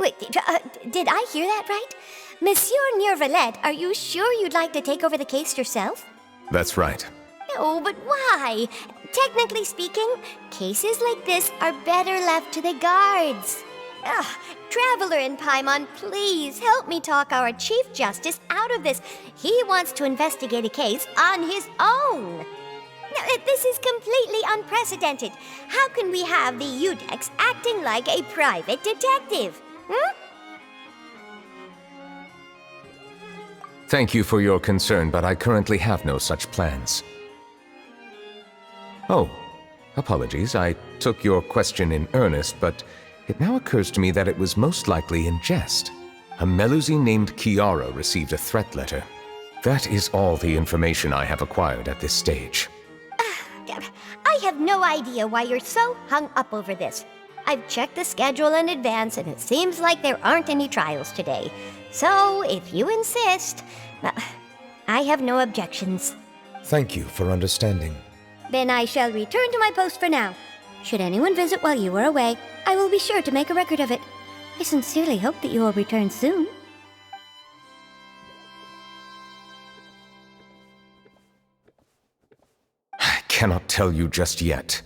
Wait, did I hear that right? Monsieur Neuvillette, are you sure you'd like to take over the case yourself? That's right. Oh, but why? Technically speaking, cases like this are better left to the guards. Traveler in Paimon, please help me talk our Chief Justice out of this. He wants to investigate a case on his own. Now, this is completely unprecedented. How can we have the Udex acting like a private detective? Thank you for your concern, but I currently have no such plans. Oh, apologies. I took your question in earnest, but it now occurs to me that it was most likely in jest. A Melusine named Kehre received a threat letter. That is all the information I have acquired at this stage. I have no idea why you're so hung up over this. I've checked the schedule in advance, and it seems like there aren't any trials today. So, if you insist, I have no objections. Thank you for understanding. Then I shall return to my post for now. Should anyone visit while you are away, I will be sure to make a record of it. I sincerely hope that you will return soon. I cannot tell you just yet,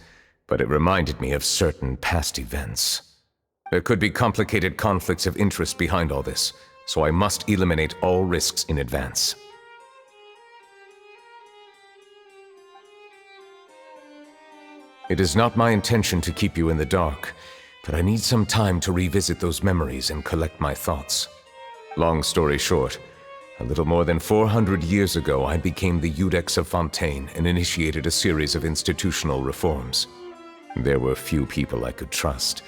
but it reminded me of certain past events. There could be complicated conflicts of interest behind all this, so I must eliminate all risks in advance. It is not my intention to keep you in the dark, but I need some time to revisit those memories and collect my thoughts. Long story short, a little more than 400 years ago I became the Udex of Fontaine and initiated a series of institutional reforms. There were few people I could trust,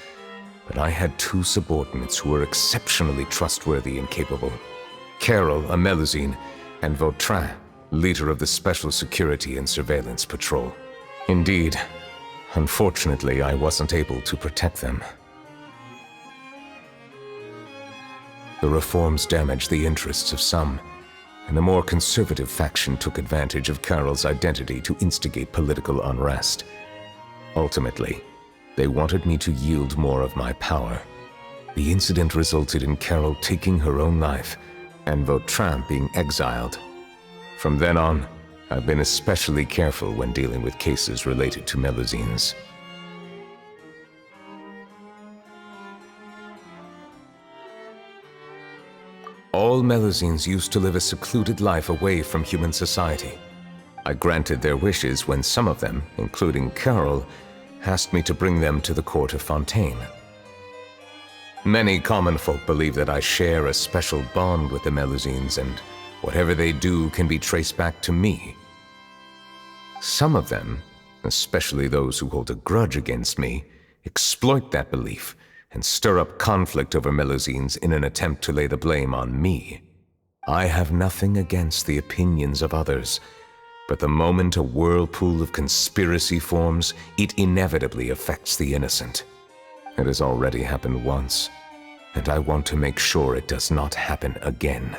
but I had two subordinates who were exceptionally trustworthy and capable. Carole, a Melusine, and Vautrin, leader of the Special Security and Surveillance Patrol. Indeed, unfortunately, I wasn't able to protect them. The reforms damaged the interests of some, and a more conservative faction took advantage of Carole's identity to instigate political unrest. Ultimately, they wanted me to yield more of my power. The incident resulted in Carole taking her own life, and Vautrin being exiled. From then on, I've been especially careful when dealing with cases related to Melusines. All Melusines used to live a secluded life away from human society. I granted their wishes when some of them, including Carole, asked me to bring them to the court of Fontaine. Many common folk believe that I share a special bond with the Melusines, and whatever they do can be traced back to me. Some of them, especially those who hold a grudge against me, exploit that belief and stir up conflict over Melusines in an attempt to lay the blame on me. I have nothing against the opinions of others, but the moment a whirlpool of conspiracy forms, it inevitably affects the innocent. It has already happened once, and I want to make sure it does not happen again.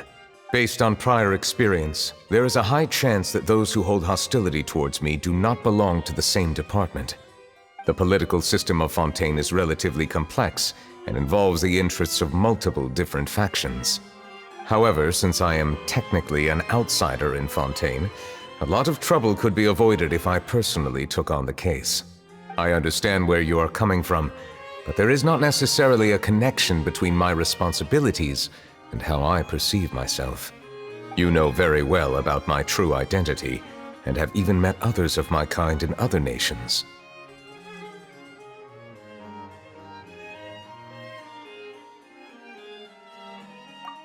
Based on prior experience, there is a high chance that those who hold hostility towards me do not belong to the same department. The political system of Fontaine is relatively complex and involves the interests of multiple different factions. However, since I am technically an outsider in Fontaine, a lot of trouble could be avoided if I personally took on the case. I understand where you are coming from, but there is not necessarily a connection between my responsibilities and how I perceive myself. You know very well about my true identity, and have even met others of my kind in other nations.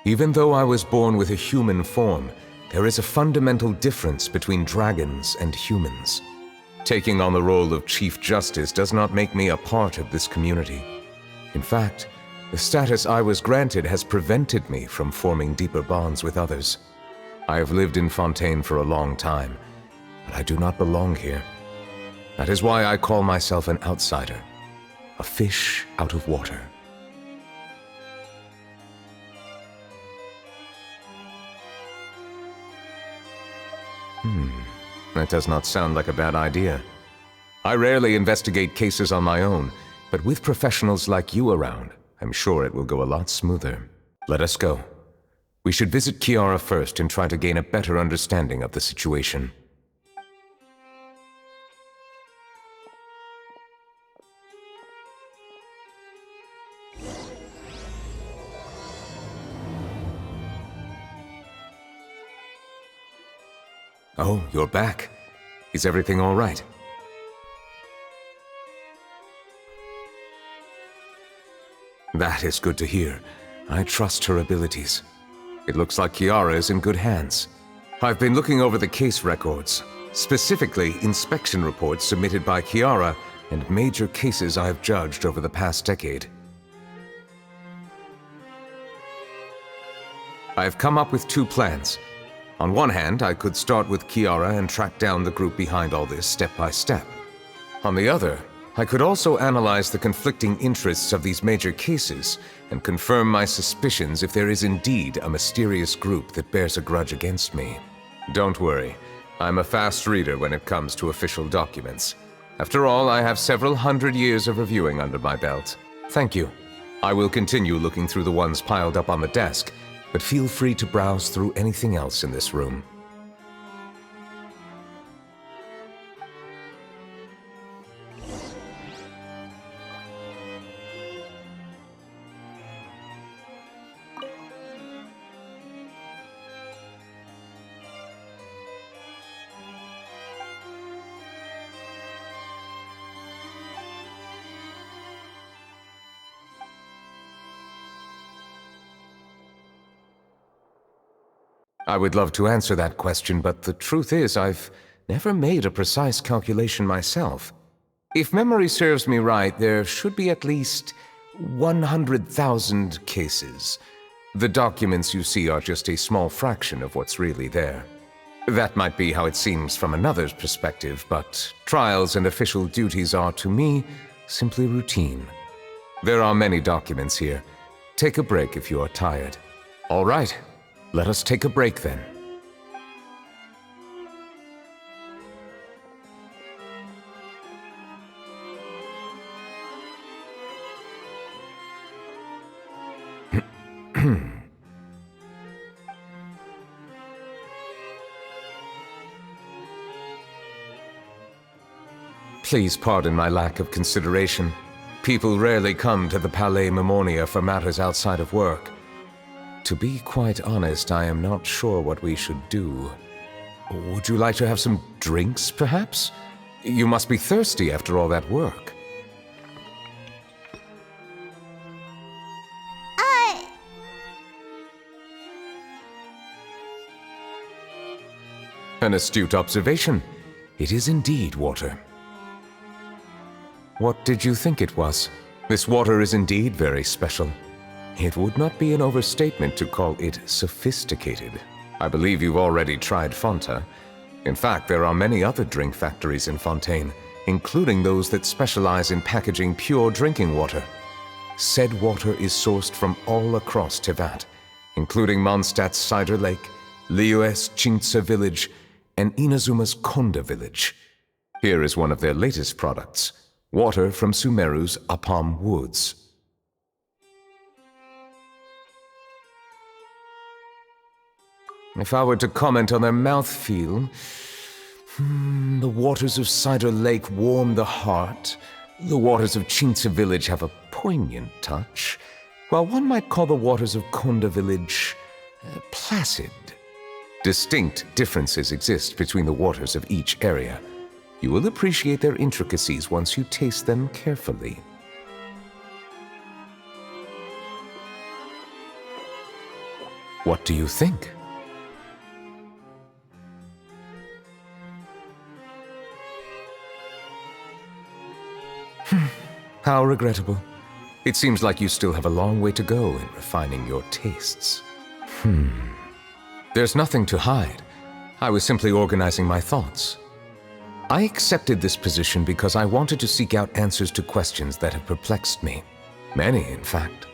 Even though I was born with a human form, there is a fundamental difference between dragons and humans. Taking on the role of Chief Justice does not make me a part of this community. In fact, the status I was granted has prevented me from forming deeper bonds with others. I have lived in Fontaine for a long time, but I do not belong here. That is why I call myself an outsider, a fish out of water. That does not sound like a bad idea. I rarely investigate cases on my own, but with professionals like you around, I'm sure it will go a lot smoother. Let us go. We should visit Kehre first and try to gain a better understanding of the situation. Oh, you're back. Is everything all right? That is good to hear. I trust her abilities. It looks like Kehre is in good hands. I've been looking over the case records, specifically inspection reports submitted by Kehre and major cases I've judged over the past decade. I've come up with two plans. On one hand, I could start with Kehre and track down the group behind all this step by step. On the other, I could also analyze the conflicting interests of these major cases and confirm my suspicions if there is indeed a mysterious group that bears a grudge against me. Don't worry, I'm a fast reader when it comes to official documents. After all, I have several hundred years of reviewing under my belt. Thank you. I will continue looking through the ones piled up on the desk, but feel free to browse through anything else in this room. I would love to answer that question, but the truth is I've never made a precise calculation myself. If memory serves me right, there should be at least 100,000 cases. The documents you see are just a small fraction of what's really there. That might be how it seems from another's perspective, but trials and official duties are, to me, simply routine. There are many documents here. Take a break if you are tired. All right. Let us take a break then. Please pardon my lack of consideration. People rarely come to the Palais Mermonia for matters outside of work. To be quite honest, I am not sure what we should do. Would you like to have some drinks, perhaps? You must be thirsty after all that work. An astute observation. It is indeed water. What did you think it was? This water is indeed very special. It would not be an overstatement to call it sophisticated. I believe you've already tried Fanta. In fact, there are many other drink factories in Fontaine, including those that specialize in packaging pure drinking water. Said water is sourced from all across Tevat, including Mondstadt's Cider Lake, Liyue's Chintsa village, and Inazuma's Konda village. Here is one of their latest products, water from Sumeru's Apam Woods. If I were to comment on their mouthfeel, the waters of Cider Lake warm the heart, the waters of Chintsa village have a poignant touch, while one might call the waters of Konda village placid. Distinct differences exist between the waters of each area. You will appreciate their intricacies once you taste them carefully. What do you think? How regrettable. It seems like you still have a long way to go in refining your tastes. There's nothing to hide. I was simply organizing my thoughts. I accepted this position because I wanted to seek out answers to questions that have perplexed me. Many, in fact.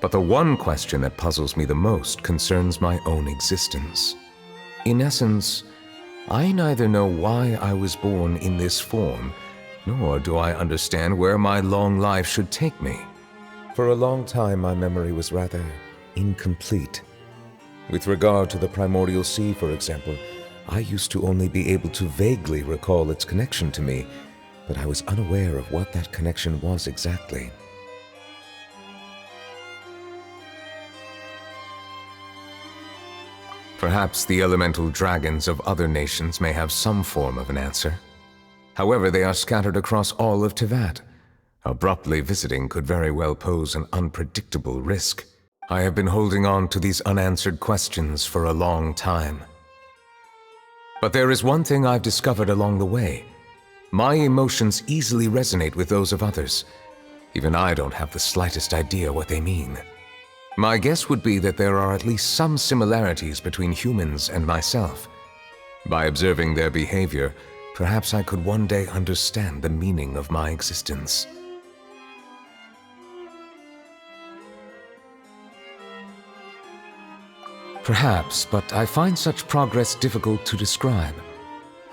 But the one question that puzzles me the most concerns my own existence. In essence, I neither know why I was born in this form, nor do I understand where my long life should take me. For a long time, my memory was rather incomplete. With regard to the primordial sea, for example, I used to only be able to vaguely recall its connection to me, but I was unaware of what that connection was exactly. Perhaps the elemental dragons of other nations may have some form of an answer. However, they are scattered across all of Teyvat. Abruptly visiting could very well pose an unpredictable risk. I have been holding on to these unanswered questions for a long time. But there is one thing I've discovered along the way. My emotions easily resonate with those of others. Even I don't have the slightest idea what they mean. My guess would be that there are at least some similarities between humans and myself. By observing their behavior, perhaps I could one day understand the meaning of my existence. Perhaps, but I find such progress difficult to describe.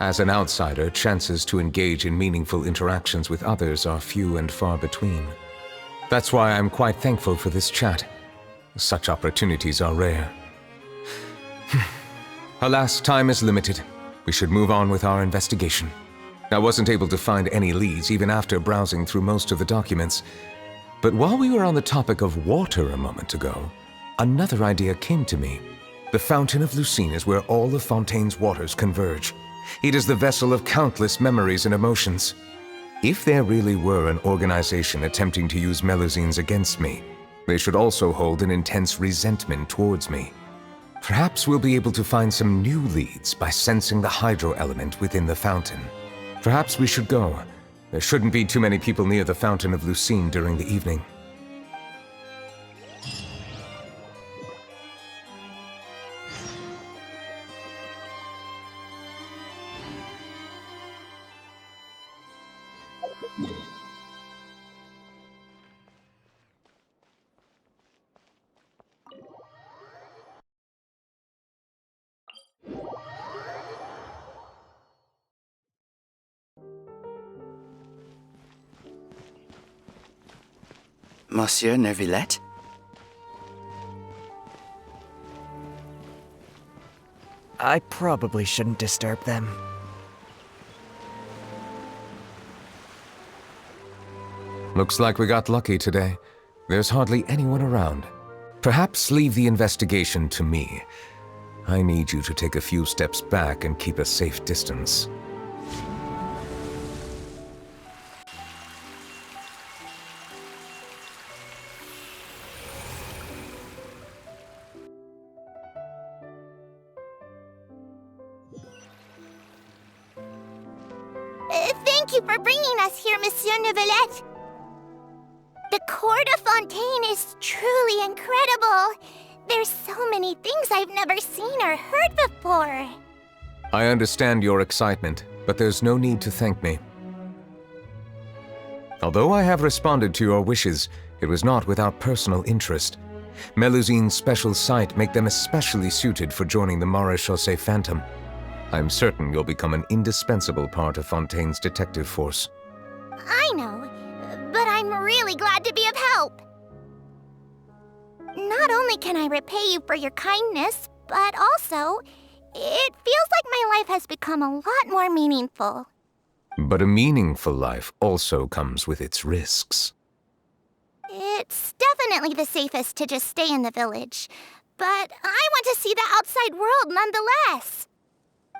As an outsider, chances to engage in meaningful interactions with others are few and far between. That's why I'm quite thankful for this chat. Such opportunities are rare. Alas, time is limited. We should move on with our investigation. I wasn't able to find any leads even after browsing through most of the documents. But while we were on the topic of water a moment ago, another idea came to me. The Fountain of Lucine is where all of Fontaine's waters converge. It is the vessel of countless memories and emotions. If there really were an organization attempting to use Melusines against me, they should also hold an intense resentment towards me. Perhaps we'll be able to find some new leads by sensing the hydro element within the fountain. Perhaps we should go. There shouldn't be too many people near the Fountain of Lucine during the evening. Monsieur Neuvillette? I probably shouldn't disturb them. Looks like we got lucky today. There's hardly anyone around. Perhaps leave the investigation to me. I need you to take a few steps back and keep a safe distance. Thank you for bringing us here, Monsieur Neuvillette. The court of Fontaine is truly incredible. There's so many things I've never seen or heard before. I understand your excitement, but there's no need to thank me. Although I have responded to your wishes, it was not without personal interest. Melusine's special sight make them especially suited for joining the Maréchaussée Phantom. I'm certain you'll become an indispensable part of Fontaine's detective force. I know, but I'm really glad to be of help. Not only can I repay you for your kindness, but also, it feels like my life has become a lot more meaningful. But a meaningful life also comes with its risks. It's definitely the safest to just stay in the village, but I want to see the outside world nonetheless.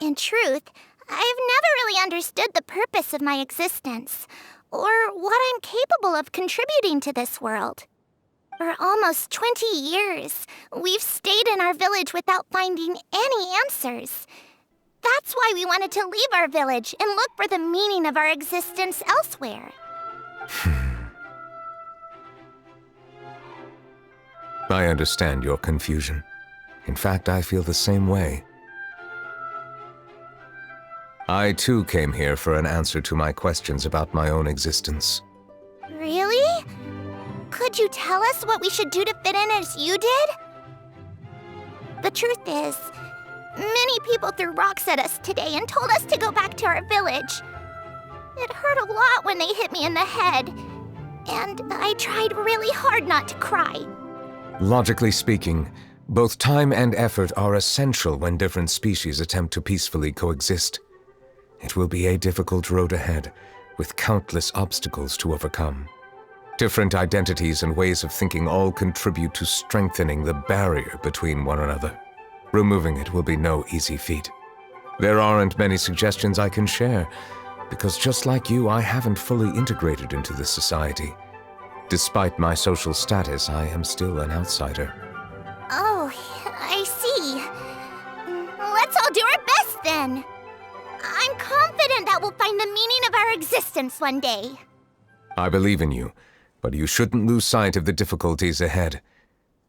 In truth, I've never really understood the purpose of my existence, or what I'm capable of contributing to this world. For almost 20 years, we've stayed in our village without finding any answers. That's why we wanted to leave our village and look for the meaning of our existence elsewhere. I understand your confusion. In fact, I feel the same way. I too came here for an answer to my questions about my own existence. Really? Could you tell us what we should do to fit in as you did? The truth is, many people threw rocks at us today and told us to go back to our village. It hurt a lot when they hit me in the head. and I tried really hard not to cry. Logically speaking, both time and effort are essential when different species attempt to peacefully coexist. It will be a difficult road ahead, with countless obstacles to overcome. Different identities and ways of thinking all contribute to strengthening the barrier between one another. Removing it will be no easy feat. There aren't many suggestions I can share, because just like you, I haven't fully integrated into this society. Despite my social status, I am still an outsider. Oh, I see. Let's all do our best then. I'm confident that we'll find the meaning of our existence one day. I believe in you, but you shouldn't lose sight of the difficulties ahead.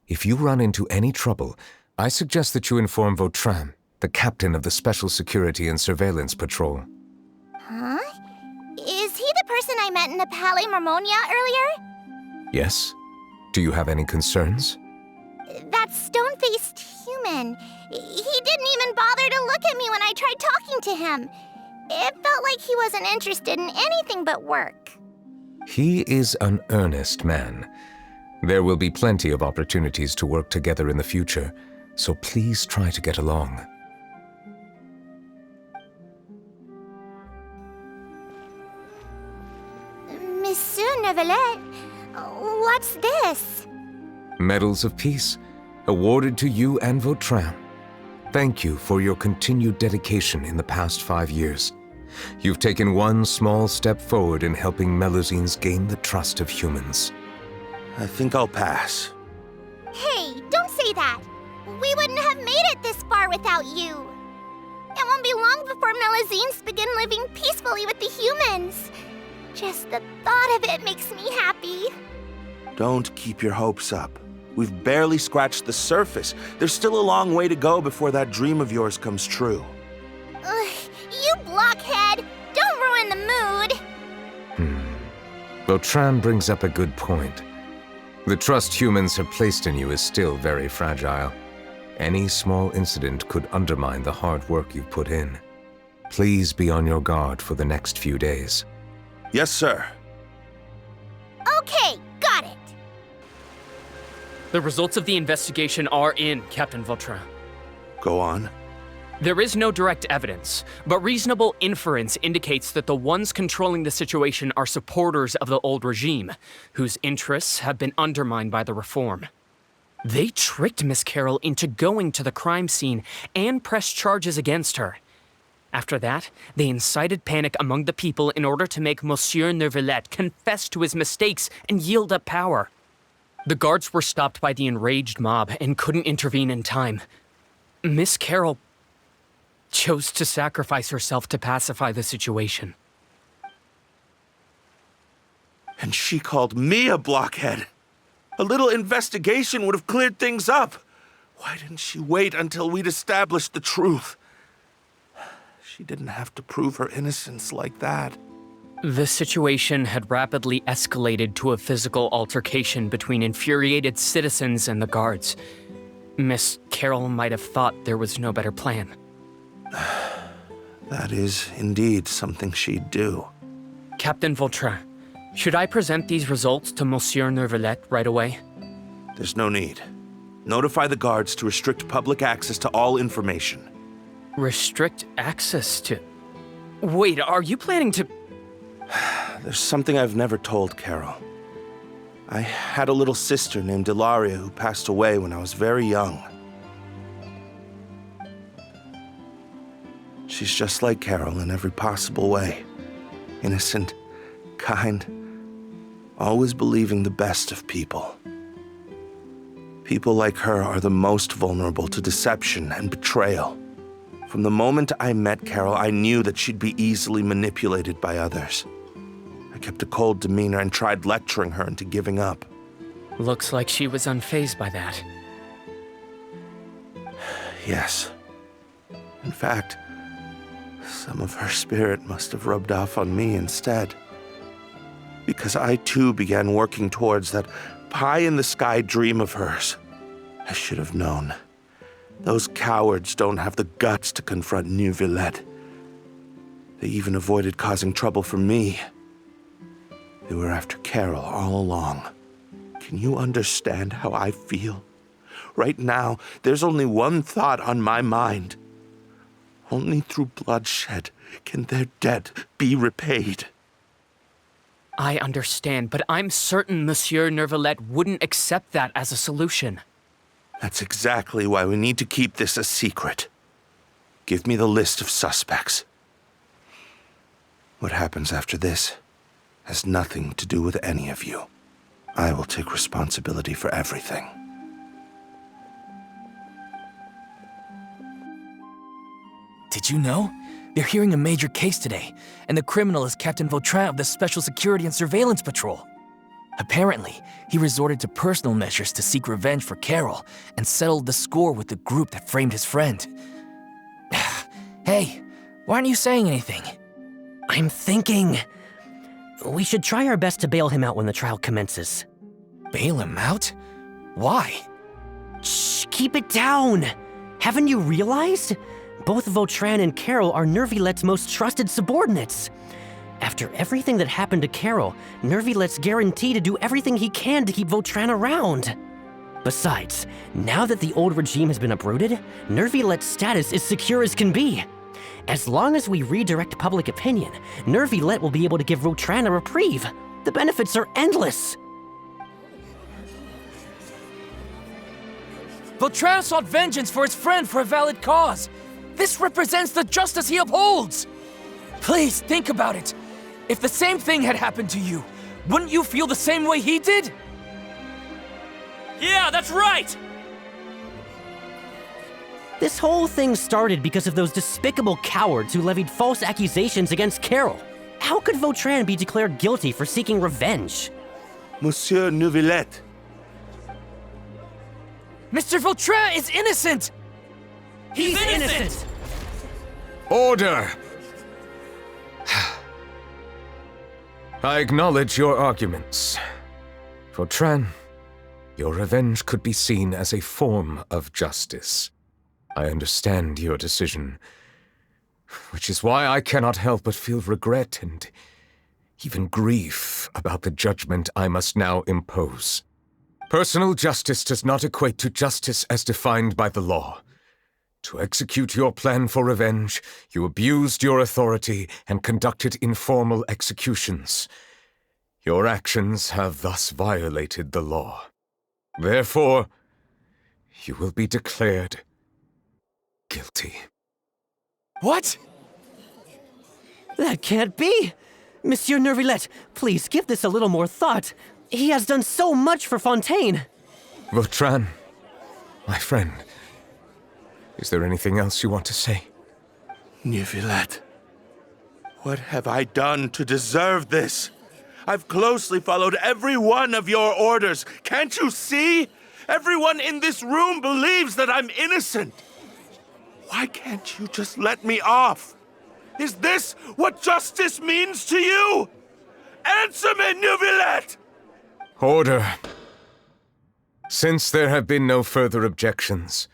If you run into any trouble, I suggest that you inform Vautrin, the captain of the Special Security and Surveillance Patrol. Huh? Is he the person I met in the Palais Mermonia earlier? Yes? Do you have any concerns? That stone-faced human. He didn't even bother to look at me when I tried talking to him. It felt like he wasn't interested in anything but work. He is an earnest man. There will be plenty of opportunities to work together in the future, so please try to get along. Monsieur Neuvillette, what's this? Medals of Peace, awarded to you and Vautrin. Thank you for your continued dedication in the past 5 years. You've taken one small step forward in helping Melusines gain the trust of humans. I think I'll pass. Hey, don't say that. We wouldn't have made it this far without you. It won't be long before Melusines begin living peacefully with the humans. Just the thought of it makes me happy. Don't keep your hopes up. We've barely scratched the surface. There's still a long way to go before that dream of yours comes true. Ugh, you blockhead! Don't ruin the mood! Vautrin brings up a good point. The trust humans have placed in you is still very fragile. Any small incident could undermine the hard work you've put in. Please be on your guard for the next few days. Yes, sir. Okay, got it. The results of the investigation are in, Captain Vautrin. Go on. There is no direct evidence, but reasonable inference indicates that the ones controlling the situation are supporters of the old regime, whose interests have been undermined by the reform. They tricked Miss Carole into going to the crime scene and pressed charges against her. After that, they incited panic among the people in order to make Monsieur Neuvillette confess to his mistakes and yield up power. The guards were stopped by the enraged mob and couldn't intervene in time. Miss Carole chose to sacrifice herself to pacify the situation. And she called me a blockhead. A little investigation would have cleared things up. Why didn't she wait until we'd established the truth? She didn't have to prove her innocence like that. The situation had rapidly escalated to a physical altercation between infuriated citizens and the guards. Miss Carole might have thought there was no better plan. That is indeed something she'd do. Captain Vautrin, should I present these results to Monsieur Neuvillette right away? There's no need. Notify the guards to restrict public access to all information. Restrict access to... Wait, are you planning to... There's something I've never told Carole. I had a little sister named Ilaria who passed away when I was very young. She's just like Carole in every possible way. Innocent, kind, always believing the best of people. People like her are the most vulnerable to deception and betrayal. From the moment I met Carole, I knew that she'd be easily manipulated by others. I kept a cold demeanor and tried lecturing her into giving up. Looks like she was unfazed by that. Yes. In fact, some of her spirit must have rubbed off on me instead. Because I too began working towards that pie-in-the-sky dream of hers. I should have known. Those cowards don't have the guts to confront Neuvillette. They even avoided causing trouble for me. They were after Carole all along. Can you understand how I feel? Right now, there's only one thought on my mind. Only through bloodshed can their debt be repaid. I understand, but I'm certain Monsieur Neuvillette wouldn't accept that as a solution. That's exactly why we need to keep this a secret. Give me the list of suspects. What happens after this has nothing to do with any of you. I will take responsibility for everything. Did you know? They're hearing a major case today, and the criminal is Captain Vautrin of the Special Security and Surveillance Patrol. Apparently, he resorted to personal measures to seek revenge for Carole and settled the score with the group that framed his friend. Hey, why aren't you saying anything? I'm thinking... we should try our best to bail him out when the trial commences. Bail him out? Why? Shh, keep it down! Haven't you realized? Both Vautrin and Carole are Neuvillette's most trusted subordinates. After everything that happened to Carole, Neuvillette's guaranteed to do everything he can to keep Vautrin around. Besides, now that the old regime has been uprooted, Neuvillette's status is secure as can be. As long as we redirect public opinion, Neuvillette will be able to give Vautrin a reprieve. The benefits are endless. Vautrin sought vengeance for his friend for a valid cause. This represents the justice he upholds. Please, think about it. If the same thing had happened to you, wouldn't you feel the same way he did? Yeah, that's right! This whole thing started because of those despicable cowards who levied false accusations against Carole. How could Vautrin be declared guilty for seeking revenge? Monsieur Neuvillette. Mr. Vautrin is innocent! He's innocent! Order! I acknowledge your arguments. Vautrin, your revenge could be seen as a form of justice. I understand your decision, which is why I cannot help but feel regret and even grief about the judgment I must now impose. Personal justice does not equate to justice as defined by the law. To execute your plan for revenge, you abused your authority and conducted informal executions. Your actions have thus violated the law. Therefore, you will be declared guilty. What? That can't be! Monsieur Neuvillette, please give this a little more thought. He has done so much for Fontaine. Vautrin, my friend, is there anything else you want to say? Neuvillette, what have I done to deserve this? I've closely followed every one of your orders. Can't you see? Everyone in this room believes that I'm innocent. Why can't you just let me off? Is this what justice means to you? Answer me, Neuvillette! Order. Since there have been no further objections,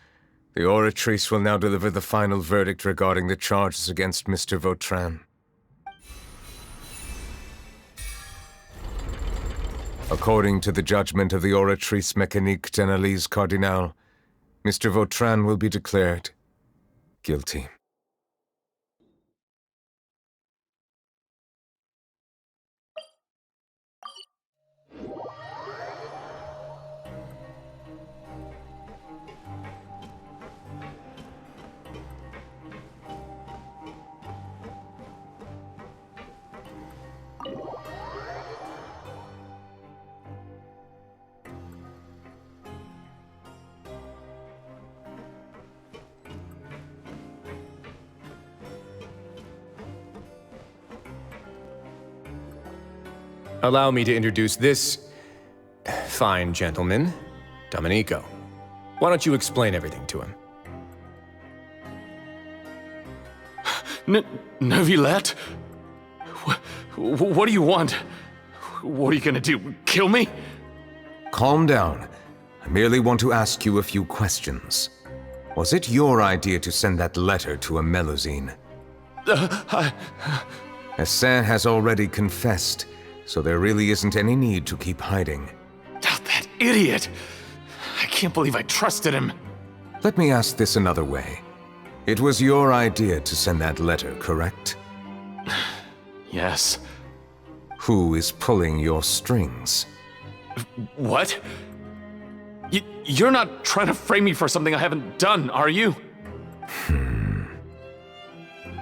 the oratrice will now deliver the final verdict regarding the charges against Mr. Vautrin. According to the judgment of the oratrice mécanique d'analyse cardinale, Mr. Vautrin will be declared guilty. Allow me to introduce this fine gentleman, Domenico. Why don't you explain everything to him? Neuvillette? What do you want? What are you gonna do, kill me? Calm down. I merely want to ask you a few questions. Was it your idea to send that letter to a Melusine? Hassan has already confessed, so there really isn't any need to keep hiding. Oh, that idiot! I can't believe I trusted him. Let me ask this another way. It was your idea to send that letter, correct? Yes. Who is pulling your strings? What? You're not trying to frame me for something I haven't done, are you?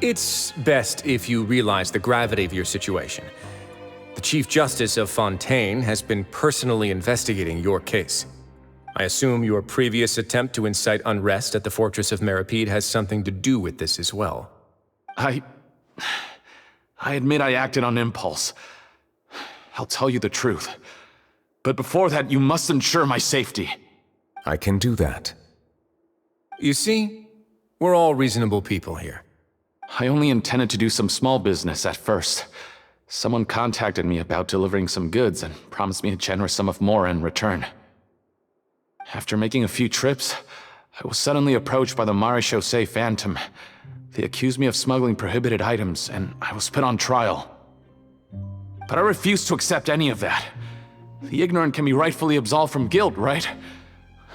It's best if you realize the gravity of your situation. The Chief Justice of Fontaine has been personally investigating your case. I assume your previous attempt to incite unrest at the Fortress of Meripede has something to do with this as well. I admit I acted on impulse. I'll tell you the truth. But before that, you must ensure my safety. I can do that. You see, we're all reasonable people here. I only intended to do some small business at first. Someone contacted me about delivering some goods and promised me a generous sum of more in return. After making a few trips, I was suddenly approached by the Marechaussee Phantom. They accused me of smuggling prohibited items, and I was put on trial. But I refused to accept any of that. The ignorant can be rightfully absolved from guilt, right?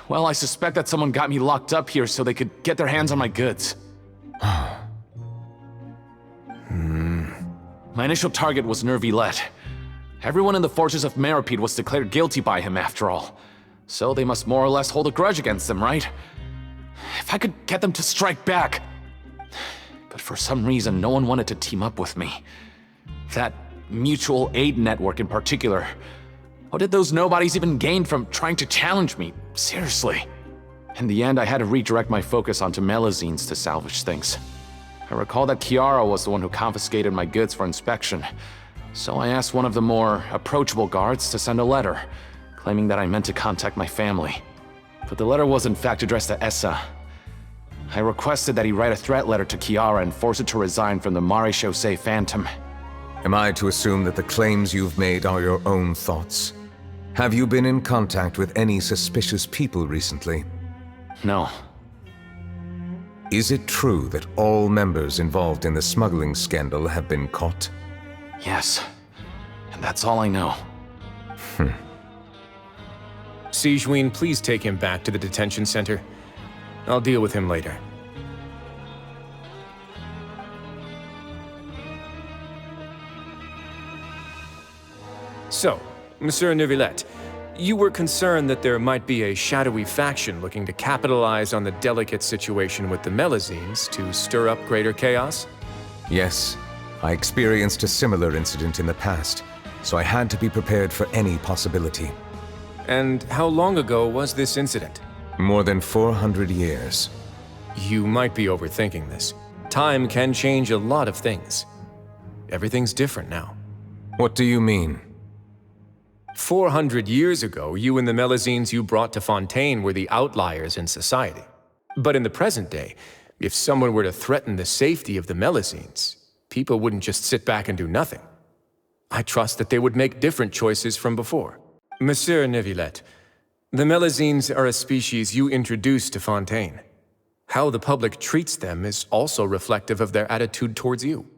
Well, I suspect that someone got me locked up here so they could get their hands on my goods. My initial target was Neuvillette. Everyone in the Fortress of Meripede was declared guilty by him after all. So they must more or less hold a grudge against them, right? If I could get them to strike back. But for some reason, no one wanted to team up with me. That mutual aid network in particular. What did those nobodies even gain from trying to challenge me? Seriously. In the end, I had to redirect my focus onto Melazines to salvage things. I recall that Chiara was the one who confiscated my goods for inspection, so I asked one of the more approachable guards to send a letter, claiming that I meant to contact my family. But the letter was in fact addressed to Essa. I requested that he write a threat letter to Chiara and force her to resign from the Marechaussee Phantom. Am I to assume that the claims you've made are your own thoughts? Have you been in contact with any suspicious people recently? No. Is it true that all members involved in the smuggling scandal have been caught? Yes. And that's all I know. Sigewinne, please take him back to the detention center. I'll deal with him later. So, Monsieur Neuvillette, you were concerned that there might be a shadowy faction looking to capitalize on the delicate situation with the Melazines to stir up greater chaos? Yes. I experienced a similar incident in the past, so I had to be prepared for any possibility. And how long ago was this incident? More than 400 years. You might be overthinking this. Time can change a lot of things. Everything's different now. What do you mean? 400 years ago, you and the Melazines you brought to Fontaine were the outliers in society. But in the present day, if someone were to threaten the safety of the Melazines, people wouldn't just sit back and do nothing. I trust that they would make different choices from before. Monsieur Neuvillette, the Melazines are a species you introduced to Fontaine. How the public treats them is also reflective of their attitude towards you.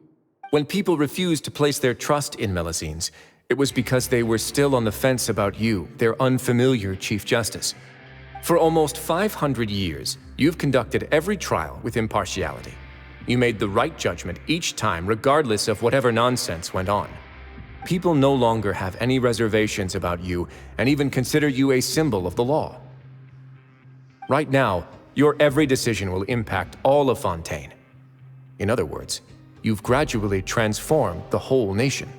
When people refused to place their trust in Melazines, it was because they were still on the fence about you, their unfamiliar Chief Justice. For almost 500 years, you've conducted every trial with impartiality. You made the right judgment each time, regardless of whatever nonsense went on. People no longer have any reservations about you and even consider you a symbol of the law. Right now, your every decision will impact all of Fontaine. In other words, you've gradually transformed the whole nation.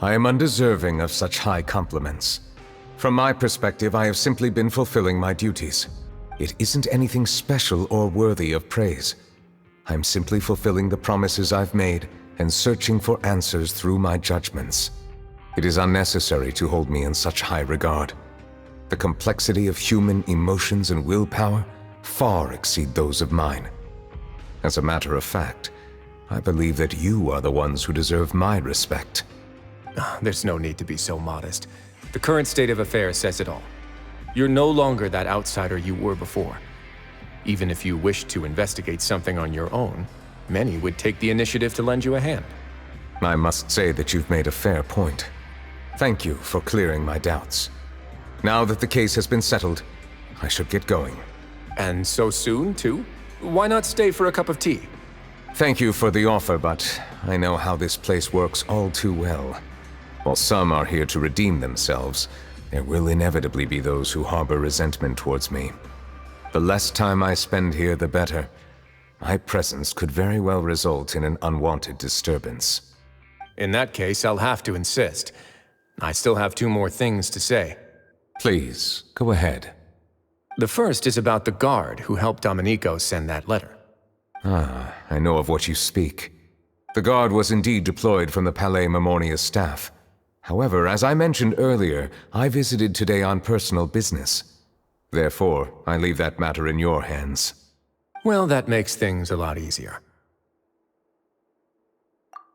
I am undeserving of such high compliments. From my perspective, I have simply been fulfilling my duties. It isn't anything special or worthy of praise. I'm simply fulfilling the promises I've made and searching for answers through my judgments. It is unnecessary to hold me in such high regard. The complexity of human emotions and willpower far exceed those of mine. As a matter of fact, I believe that you are the ones who deserve my respect. There's no need to be so modest. The current state of affairs says it all. You're no longer that outsider you were before. Even if you wished to investigate something on your own, many would take the initiative to lend you a hand. I must say that you've made a fair point. Thank you for clearing my doubts. Now that the case has been settled, I should get going. And so soon, too? Why not stay for a cup of tea? Thank you for the offer, but I know how this place works all too well. While some are here to redeem themselves, there will inevitably be those who harbor resentment towards me. The less time I spend here, the better. My presence could very well result in an unwanted disturbance. In that case, I'll have to insist. I still have 2 more things to say. Please, go ahead. The first is about the guard who helped Domenico send that letter. Ah, I know of what you speak. The guard was indeed deployed from the Palais Mermonia staff. However, as I mentioned earlier, I visited today on personal business. Therefore, I leave that matter in your hands. Well, that makes things a lot easier.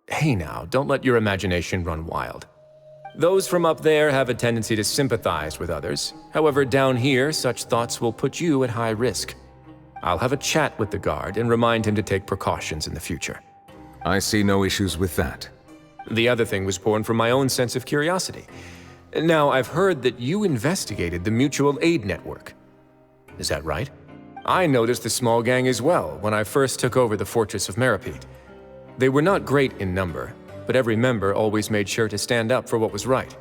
Hey now, don't let your imagination run wild. Those from up there have a tendency to sympathize with others. However, down here, such thoughts will put you at high risk. I'll have a chat with the guard and remind him to take precautions in the future. I see no issues with that. The other thing was born from my own sense of curiosity. Now, I've heard that you investigated the mutual aid network. Is that right? I noticed the small gang as well when I first took over the fortress of Mermonia. They were not great in number, but every member always made sure to stand up for what was right.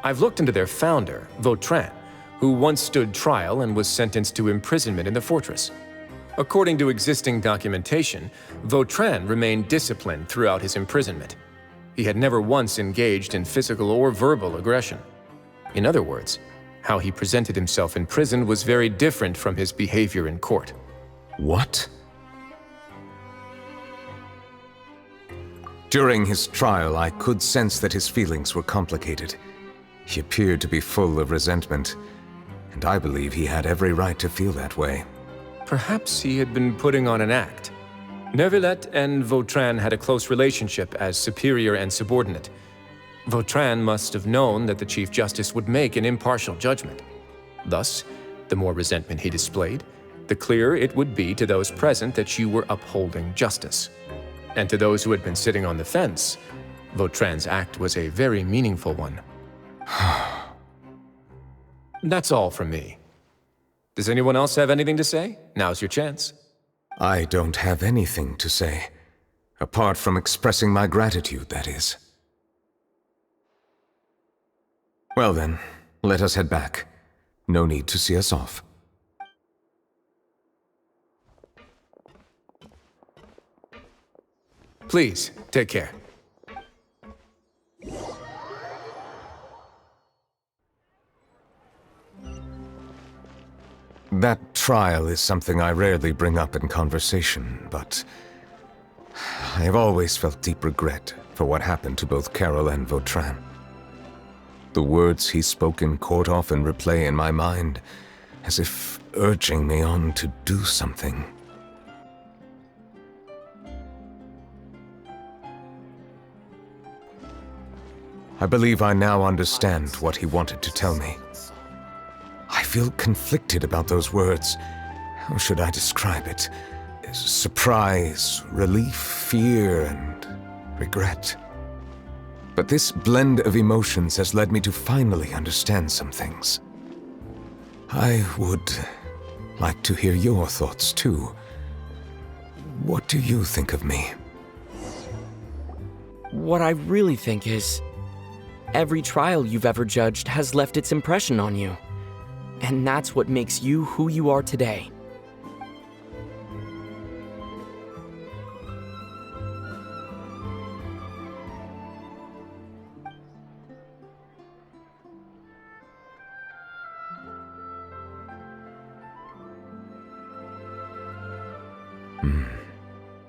I've looked into their founder, Vautrin, who once stood trial and was sentenced to imprisonment in the fortress. According to existing documentation, Vautrin remained disciplined throughout his imprisonment. He had never once engaged in physical or verbal aggression. In other words, how he presented himself in prison was very different from his behavior in court. What? During his trial, I could sense that his feelings were complicated. He appeared to be full of resentment, and I believe he had every right to feel that way. Perhaps he had been putting on an act. Neuvillette and Vautrin had a close relationship as superior and subordinate. Vautrin must have known that the Chief Justice would make an impartial judgment. Thus, the more resentment he displayed, the clearer it would be to those present that you were upholding justice. And to those who had been sitting on the fence, Vautrin's act was a very meaningful one. That's all from me. Does anyone else have anything to say? Now's your chance. I don't have anything to say, apart from expressing my gratitude, that is. Well then, let us head back. No need to see us off. Please, take care. That trial is something I rarely bring up in conversation, but I have always felt deep regret for what happened to both Carole and Vautrin. The words he spoke in court often replay in my mind, as if urging me on to do something. I believe I now understand what he wanted to tell me. I feel conflicted about those words. How should I describe it? Surprise, relief, fear, and regret. But this blend of emotions has led me to finally understand some things. I would like to hear your thoughts too. What do you think of me? What I really think is, every trial you've ever judged has left its impression on you. And that's what makes you who you are today.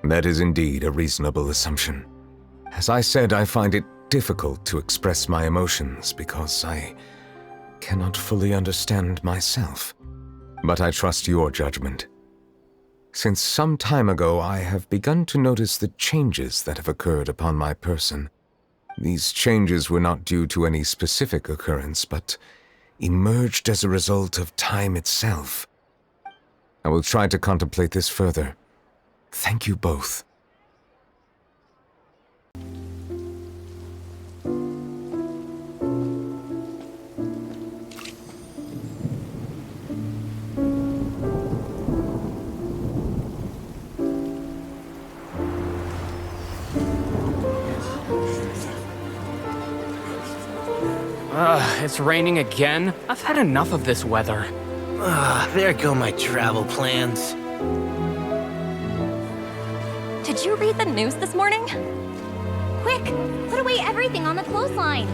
That is indeed a reasonable assumption. As I said, I find it difficult to express my emotions because I cannot fully understand myself. But I trust your judgment. Since some time ago, I have begun to notice the changes that have occurred upon my person. These changes were not due to any specific occurrence, but emerged as a result of time itself. I will try to contemplate this further. Thank you both. It's raining again? I've had enough of this weather. There go my travel plans. Did you read the news this morning? Quick, put away everything on the clothesline.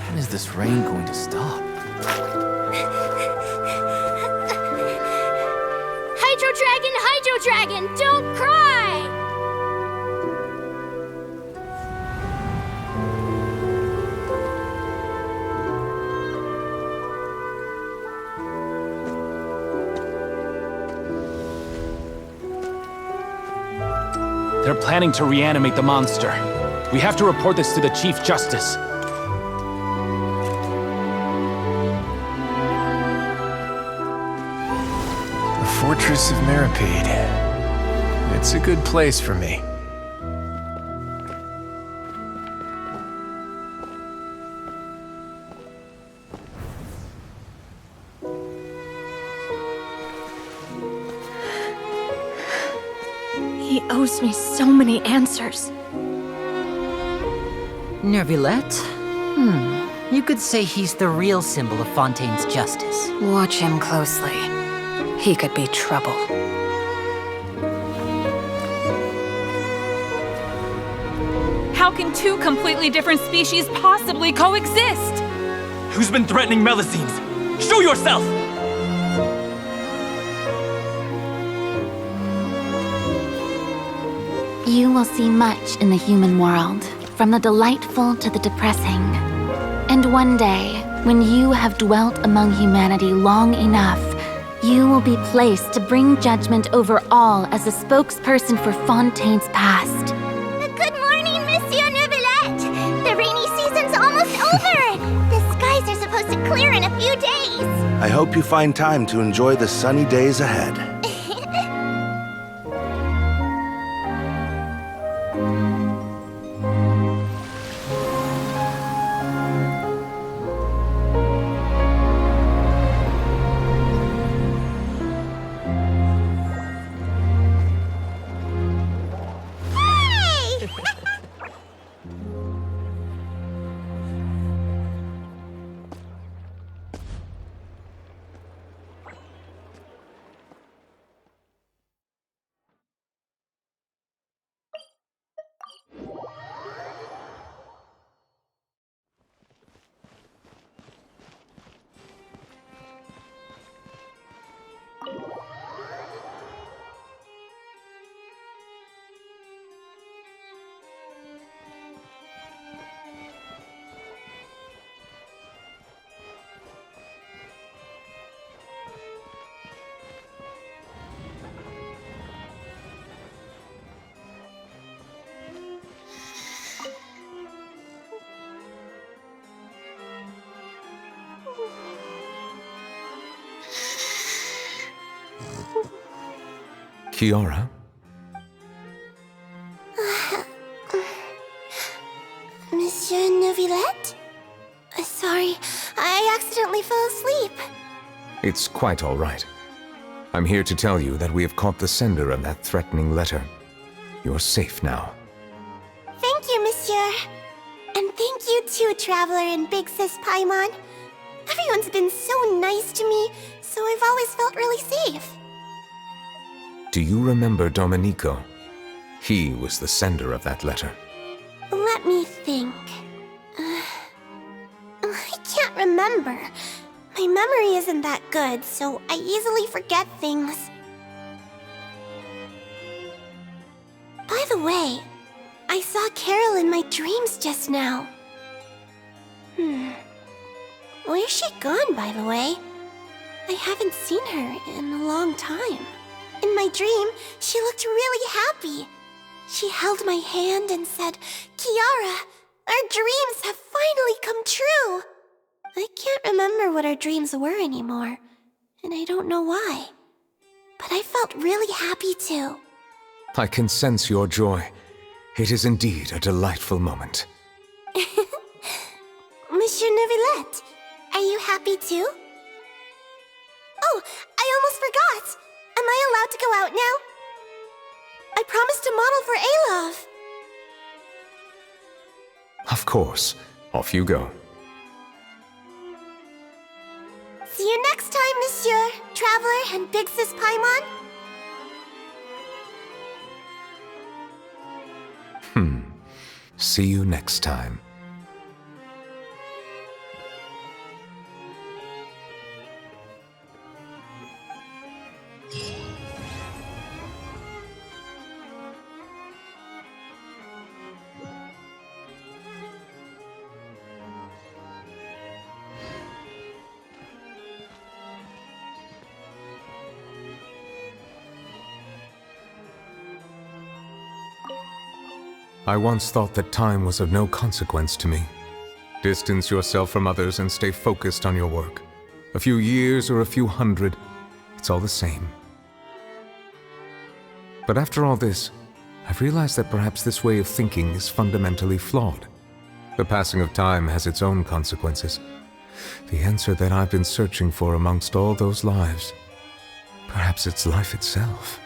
When is this rain going to stop? Hydro Dragon, don't cry! They're planning to reanimate the monster. We have to report this to the Chief Justice. The Fortress of Mermonia. It's a good place for me. He owes me so many answers. Neuvillette? You could say he's the real symbol of Fontaine's justice. Watch him closely. He could be trouble. How can two completely different species possibly coexist? Who's been threatening Melusines? Show yourself! You will see much in the human world, from the delightful to the depressing. And one day, when you have dwelt among humanity long enough, you will be placed to bring judgment over all as a spokesperson for Fontaine's past. Good morning, Monsieur Neuvillette! The rainy season's almost over! The skies are supposed to clear in a few days! I hope you find time to enjoy the sunny days ahead. Kiara? Monsieur Neuvillette? Sorry, I accidentally fell asleep. It's quite all right. I'm here to tell you that we have caught the sender of that threatening letter. You're safe now. Thank you, Monsieur. And thank you too, Traveler and Big Sis Paimon. Everyone's been so nice to me, so I've always felt really safe. Do you remember Domenico? He was the sender of that letter. Let me think. I can't remember. My memory isn't that good, so I easily forget things. By the way, I saw Carole in my dreams just now. Where's she gone, by the way? I haven't seen her in a long time. In my dream, she looked really happy. She held my hand and said, "Kiara, our dreams have finally come true." I can't remember what our dreams were anymore, and I don't know why. But I felt really happy too. I can sense your joy. It is indeed a delightful moment. Monsieur Neuvillette, are you happy too? Oh, I almost forgot! Am I allowed to go out now? I promised to model for Alov. Of Of course. Off you go. See you next time, Monsieur, Traveler, and Big Sis Paimon. See you next time. I once thought that time was of no consequence to me. Distance yourself from others and stay focused on your work. A few years or a few hundred, it's all the same. But after all this, I've realized that perhaps this way of thinking is fundamentally flawed. The passing of time has its own consequences. The answer that I've been searching for amongst all those lives, perhaps it's life itself.